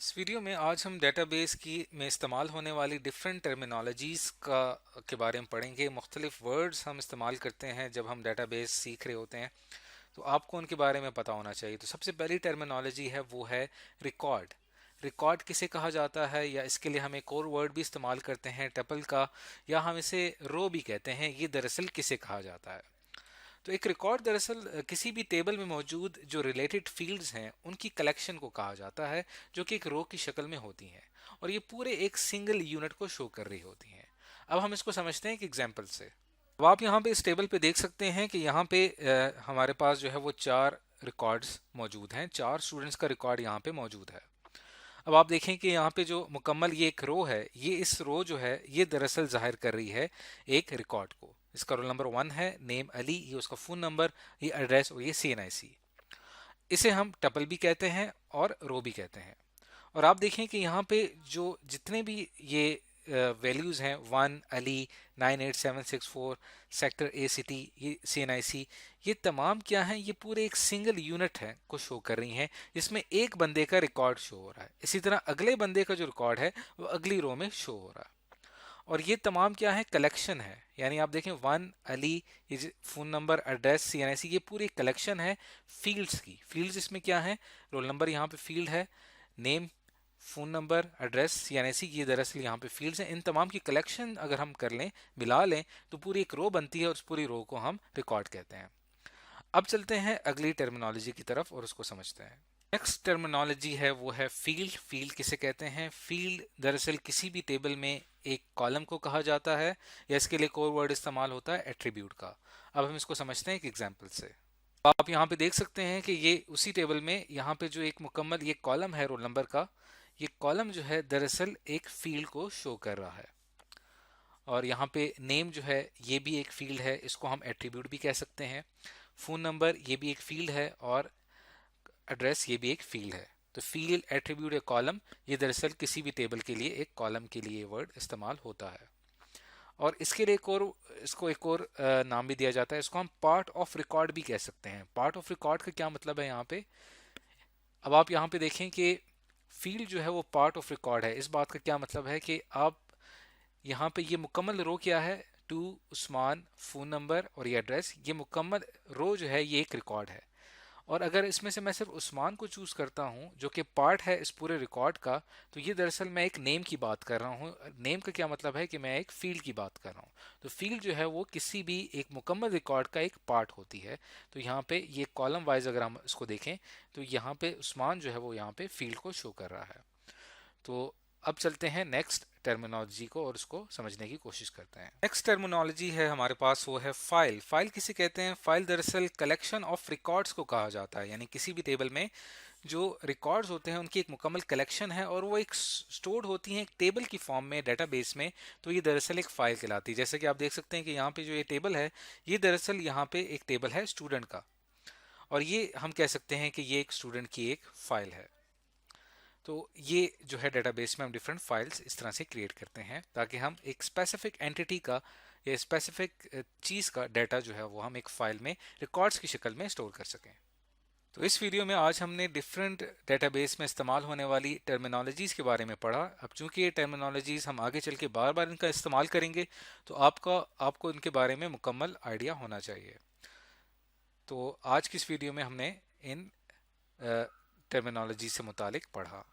इस वीडियो में आज हम डेटाबेस की में इस्तेमाल होने वाली डिफरेंट टर्मिनोलॉजीज़ के बारे में पढ़ेंगे। मुख्तलिफ वर्ड्स हम इस्तेमाल करते हैं जब हम डेटाबेस सीख रहे होते हैं, तो आपको उनके बारे में पता होना चाहिए। तो सबसे पहली टर्मिनोलॉजी है वो है रिकॉर्ड। रिकॉर्ड किसे कहा जाता है, या इसके लिए हम एक और वर्ड भी इस्तेमाल करते हैं टपल का, या हम इसे रो भी कहते हैं। ये दरअसल किसे कहा जाता है? तो एक रिकॉर्ड दरअसल किसी भी टेबल में मौजूद जो रिलेटेड फील्ड्स हैं उनकी कलेक्शन को कहा जाता है, जो कि एक रो की शक्ल में होती हैं और ये पूरे एक सिंगल यूनिट को शो कर रही होती हैं। अब हम इसको समझते हैं एक एग्जांपल से। अब आप यहाँ पे इस टेबल पे देख सकते हैं कि यहाँ पे हमारे पास जो है वो 4 रिकॉर्ड्स मौजूद हैं। 4 स्टूडेंट्स का रिकॉर्ड यहाँ पे मौजूद है। अब आप देखें कि यहाँ पे जो मुकम्मल ये एक रो है, ये इस रो जो है ये दरअसल जाहिर कर रही है एक रिकॉर्ड को। इसका रोल नंबर 1 है, नेम अली, ये उसका फ़ोन नंबर, ये एड्रेस और ये CNIC। इसे हम टपल भी कहते हैं और रो भी कहते हैं। और आप देखें कि यहाँ पे जो जितने भी ये वैल्यूज़ हैं, 1 अली, 98764, सेक्टर ए सिटी, ये CNIC, ये तमाम क्या हैं? ये पूरे एक सिंगल यूनिट है को शो कर रही हैं, जिसमें एक बंदे का रिकॉर्ड शो हो रहा है। इसी तरह अगले बंदे का जो रिकॉर्ड है वो अगली रो में शो हो रहा है। और ये तमाम क्या है? कलेक्शन है। यानी आप देखें 1 अली, ये फ़ोन नंबर, एड्रेस, CNIC, ये पूरी कलेक्शन है फील्ड्स की। फील्ड्स इसमें क्या है? रोल नंबर यहाँ पे फील्ड है, name, phone number, address, CNIC, ये दरअसल यहाँ पे फील्ड्स हैं। इन तमाम की कलेक्शन अगर हम कर लें, मिला लें, तो पूरी एक रो बनती है और उस पूरी रो को हम रिकॉर्ड कहते हैं। अब चलते हैं अगली टर्मिनोलॉजी की तरफ और उसको समझते हैं। नेक्स्ट टर्मिनोलॉजी है वो है फील्ड। फील्ड किसे कहते हैं? फील्ड दरअसल किसी भी टेबल में एक कॉलम को कहा जाता है, या इसके लिए कोर वर्ड इस्तेमाल होता है एट्रीब्यूट का। अब हम इसको समझते हैं एक एग्जांपल से। आप यहाँ पे देख सकते हैं कि ये उसी टेबल में यहाँ पे जो एक मुकम्मल ये कॉलम है रोल नंबर का, ये कॉलम जो है दरअसल एक फील्ड को शो कर रहा है। और यहाँ पे नेम जो है ये भी एक फील्ड है, इसको हम एट्रीब्यूट भी कह सकते हैं। फ़ोन नंबर ये भी एक फील्ड है, और एड्रेस ये भी एक फील्ड है। तो फील्ड, एट्रीब्यूट या कॉलम, ये दरअसल किसी भी टेबल के लिए एक कॉलम के लिए वर्ड इस्तेमाल होता है। और इसके लिए इसको एक और नाम भी दिया जाता है। इसको हम पार्ट ऑफ रिकॉर्ड भी कह सकते हैं। पार्ट ऑफ रिकॉर्ड का क्या मतलब है यहाँ पे? अब आप यहाँ पे देखें कि फील्ड जो है वो पार्ट ऑफ रिकॉर्ड है। इस बात का क्या मतलब है कि आप यहाँ पे ये मुकम्मल रो क्या है? टू उस्मान, फ़ोन नंबर और ये एड्रेस, ये मुकम्मल रो जो है ये एक रिकॉर्ड है। और अगर इसमें से मैं सिर्फ उस्मान को चूज करता हूं जो कि पार्ट है इस पूरे रिकॉर्ड का, तो ये दरअसल मैं एक नेम की बात कर रहा हूं। नेम का क्या मतलब है कि मैं एक फील्ड की बात कर रहा हूं। तो फील्ड जो है वो किसी भी एक मुकम्मल रिकॉर्ड का एक पार्ट होती है। तो यहाँ पे ये कॉलम वाइज अगर हम इसको देखें, तो यहाँ पे उस्मान जो है वो यहाँ पे फील्ड को शो कर रहा है। तो अब चलते हैं नेक्स्ट टर्मिनोलॉजी को और उसको समझने की कोशिश करते हैं। नेक्स्ट टर्मिनोलॉजी है हमारे पास वो है फाइल। फाइल किसे कहते हैं? फाइल दरअसल कलेक्शन ऑफ रिकॉर्ड्स को कहा जाता है। यानी किसी भी टेबल में जो रिकॉर्ड्स होते हैं उनकी एक मुकम्मल कलेक्शन है, और वो एक स्टोर्ड होती हैं एक टेबल की फॉर्म में डेटाबेस में। तो ये दरअसल एक फाइल कहलाती है। जैसे कि आप देख सकते हैं कि यहाँ पे जो ये टेबल है, ये दरअसल यहाँ पे एक टेबल है स्टूडेंट का, और ये हम कह सकते हैं कि ये एक स्टूडेंट की एक फाइल है। तो ये जो है डेटाबेस में हम डिफरेंट फाइल्स इस तरह से क्रिएट करते हैं, ताकि हम एक स्पेसिफिक एंटिटी का या स्पेसिफिक चीज़ का डाटा जो है वो हम एक फाइल में रिकॉर्ड्स की शक्ल में स्टोर कर सकें। तो इस वीडियो में आज हमने डिफरेंट डेटाबेस में इस्तेमाल होने वाली टर्मिनोलॉजीज़ के बारे में पढ़ा। अब चूंकि ये टर्मिनोलॉजीज़ हम आगे चल के बार बार इनका इस्तेमाल करेंगे, तो आपको इनके बारे में मुकम्मल आइडिया होना चाहिए। तो आज की इस वीडियो में हमने इन टर्मिनोलॉजी से मुतालिक पढ़ा।